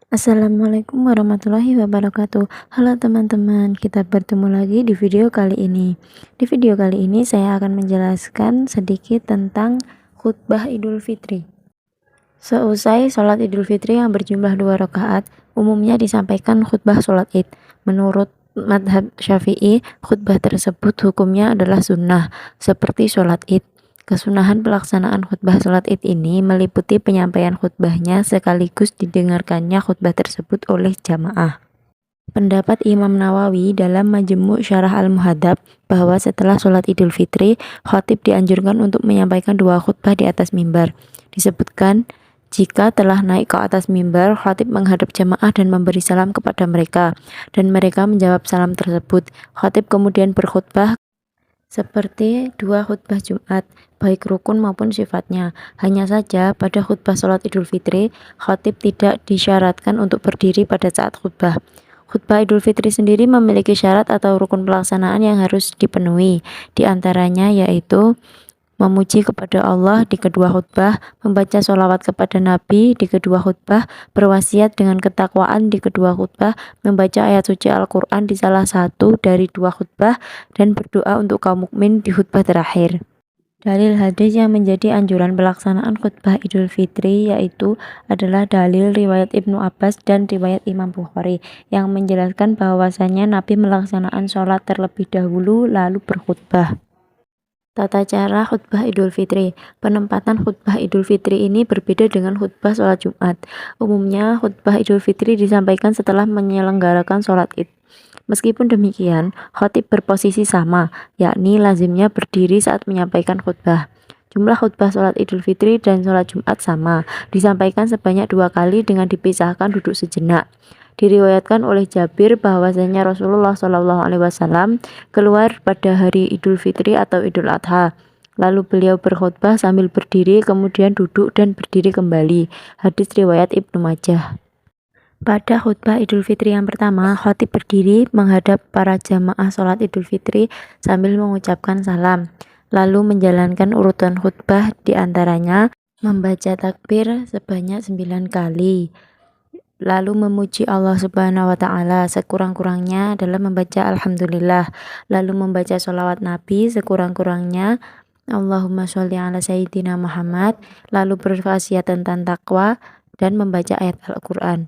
Assalamualaikum warahmatullahi wabarakatuh. Halo teman-teman, kita bertemu lagi di video kali ini. Di video kali ini saya akan menjelaskan sedikit tentang khutbah Idul Fitri. Seusai sholat Idul Fitri yang berjumlah 2 rakaat, umumnya disampaikan khutbah sholat Id. Menurut madhab Syafi'i, khutbah tersebut hukumnya adalah sunnah, seperti sholat Id. Kesunahan pelaksanaan khutbah sholat Id ini meliputi penyampaian khutbahnya sekaligus didengarkannya khutbah tersebut oleh jamaah. Pendapat Imam Nawawi dalam Majmu' Syarah Al-Muhadzab bahwa setelah sholat Idul Fitri, khatib dianjurkan untuk menyampaikan 2 khutbah di atas mimbar. Disebutkan, jika telah naik ke atas mimbar, khatib menghadap jamaah dan memberi salam kepada mereka, dan mereka menjawab salam tersebut. Khatib kemudian berkhutbah seperti 2 khutbah Jumat, baik rukun maupun sifatnya. Hanya saja pada khutbah sholat Idul Fitri, khatib tidak disyaratkan untuk berdiri pada saat khutbah. Khutbah Idul Fitri sendiri memiliki syarat atau rukun pelaksanaan yang harus dipenuhi. Di antaranya yaitu memuji kepada Allah di kedua khutbah, membaca sholawat kepada Nabi di kedua khutbah, berwasiat dengan ketakwaan di kedua khutbah, membaca ayat suci Al-Quran di salah satu dari 2 khutbah, dan berdoa untuk kaum mukmin di khutbah terakhir. Dalil hadis yang menjadi anjuran pelaksanaan khutbah Idul Fitri yaitu adalah dalil riwayat Ibnu Abbas dan riwayat Imam Bukhari yang menjelaskan bahwasanya Nabi melaksanakan sholat terlebih dahulu lalu berkhutbah. Tata cara khutbah Idul Fitri. Penempatan khutbah Idul Fitri ini berbeda dengan khutbah sholat Jumat. Umumnya khutbah Idul Fitri disampaikan setelah menyelenggarakan sholat Id. Meskipun demikian, khatib berposisi sama, yakni lazimnya berdiri saat menyampaikan khutbah. Jumlah khutbah sholat Idul Fitri dan sholat Jumat sama, disampaikan sebanyak 2 kali dengan dipisahkan duduk sejenak. Diriwayatkan oleh Jabir bahwasanya Rasulullah SAW keluar pada hari Idul Fitri atau Idul Adha. Lalu beliau berkhutbah sambil berdiri, kemudian duduk dan berdiri kembali. Hadis riwayat Ibnu Majah. Pada khutbah Idul Fitri yang pertama, khatib berdiri menghadap para jamaah sholat Idul Fitri sambil mengucapkan salam. Lalu menjalankan urutan khutbah, diantaranya membaca takbir sebanyak 9 kali. Lalu memuji Allah Subhanahu wa Ta'ala, sekurang-kurangnya adalah membaca Alhamdulillah. Lalu membaca sholawat Nabi, sekurang-kurangnya Allahumma sholli ala Sayyidina Muhammad. Lalu berwasiat tentang takwa dan membaca ayat Al-Quran.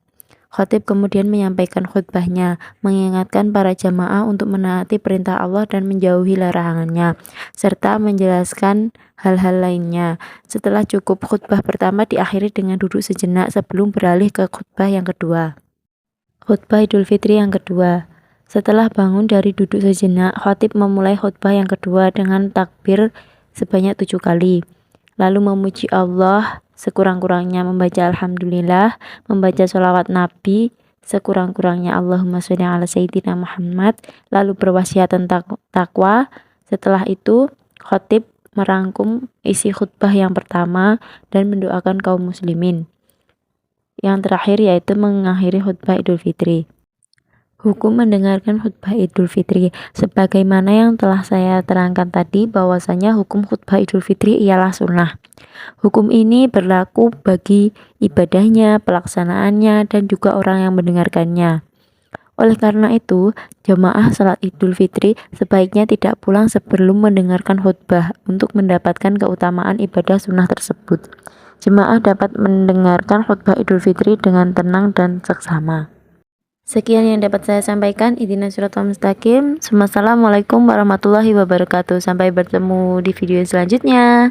Khatib kemudian menyampaikan khutbahnya, mengingatkan para jamaah untuk menaati perintah Allah dan menjauhi larangannya, serta menjelaskan hal-hal lainnya. Setelah cukup, khutbah pertama diakhiri dengan duduk sejenak sebelum beralih ke khutbah yang kedua. Khutbah Idul Fitri yang kedua. Setelah bangun dari duduk sejenak, khatib memulai khutbah yang kedua dengan takbir sebanyak 7 kali. Lalu memuji Allah, sekurang-kurangnya membaca Alhamdulillah, membaca sholawat Nabi, sekurang-kurangnya Allahumma sholli ala Sayyidina Muhammad, lalu berwasiat tentang takwa. Setelah itu, khatib merangkum isi khutbah yang pertama dan mendoakan kaum muslimin. Yang terakhir yaitu mengakhiri khutbah Idul Fitri. Hukum mendengarkan khutbah Idul Fitri. Sebagaimana yang telah saya terangkan tadi, bahwasanya hukum khutbah Idul Fitri ialah sunnah. Hukum ini berlaku bagi ibadahnya, pelaksanaannya, dan juga orang yang mendengarkannya. Oleh karena itu, jamaah salat Idul Fitri sebaiknya tidak pulang sebelum mendengarkan khutbah untuk mendapatkan keutamaan ibadah sunnah tersebut. Jemaah dapat mendengarkan khutbah Idul Fitri dengan tenang dan seksama. Sekian yang dapat saya sampaikan. Ihdinas siratal mustaqim. Wassalamualaikum warahmatullahi wabarakatuh. Sampai bertemu di video selanjutnya.